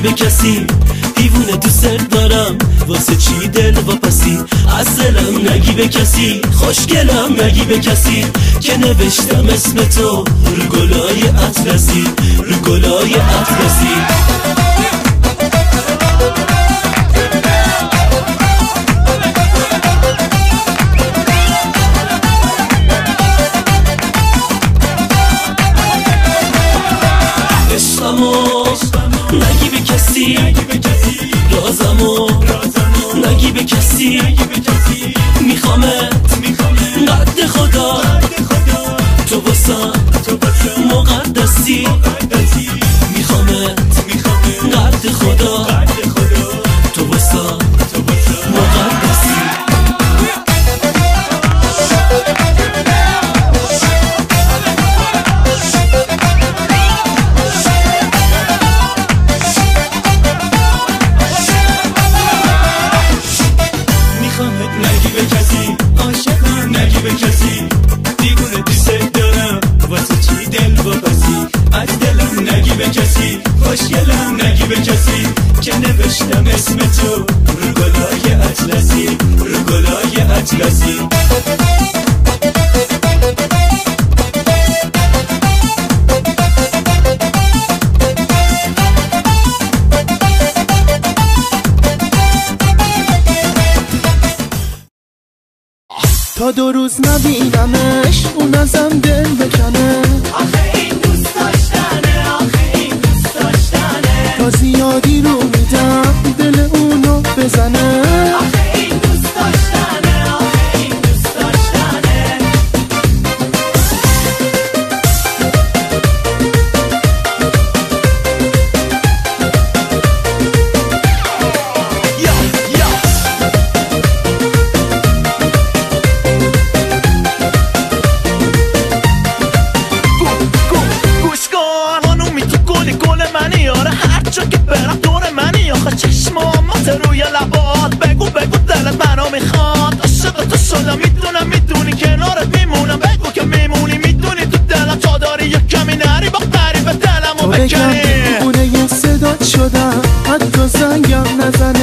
به کسی، دیوونه دوست دارم واسه چی دل واپسی. از دلم نگی به کسی، خوشگلم نگی به کسی که نوشتم اسم تو رو گلای اطلسی، رو گلای اطلسی. نگی به کسی، رازمو نگی به کسی، میخوامت قد خدا، تو واسم مقدسی، میخوامت قد خدا، تو واسم مقدسی. نگی به کسی، عاشقم نگی به کسی، دیوونه دوست دارم واسه چی دل واپسی. از دلم نگی به کسی، خوشگلم نگی به کسی که نوشتم اسم تو رو گلای اطلسی، رو گلای اطلسی. تا 2 روز نبینمش اون ازم دل بکنه، آخه این دوست داشتنه، آخه این دوست داشتنه. تا زیادی رو میدم دل اونو بزنه، آخه این دوست داشتنه، آخه این دوست داشتنه. که برم دور منی، آخه چشمامات روی لبات، بگو بگو دلت منو میخواد. عاشق تو شدم میدونی کنارت میمونم، بگو که میمونی، میدونی تو دلم جا داری یه کمی نری با قریب دلمو بکنی. تو بگم دیوونه یه صدات شدم، حتی زنگم نزنی.